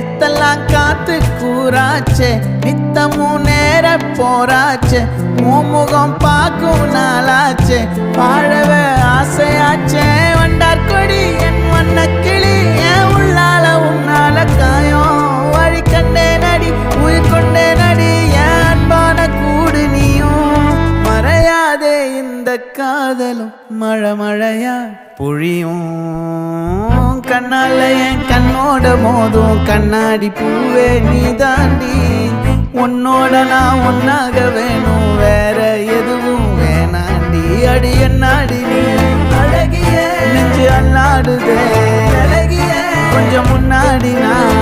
நேத்தெல்லாம் காத்து கூறாச்சே நித்தமும் நேர போராச்சே முகம் பார்க்கும் நாளாச்சே வாழவே ஆசையாச்சே வண்டார் கொடி என் வண்ண கிளி என் உள்ளால உன்னால காயம் வழி கண்டே நடி உயிர் கொண்டே நடி என் அன்பான கூடு நீயும் மறையாதே இந்த காதலும் மழை மழையா பொழியும் கண்ணால என் கண்ணோட மோதும் கண்ணாடி பூவே நீ தாண்டி உன்னோட நான் ஒன்னாக வேணும் வேற எதுவும் வேணாண்டி அடி என்னாடி நீ அழகிய நெஞ்சு அல்லாடுதே அழகிய கொஞ்சம் முன்னாடி நான்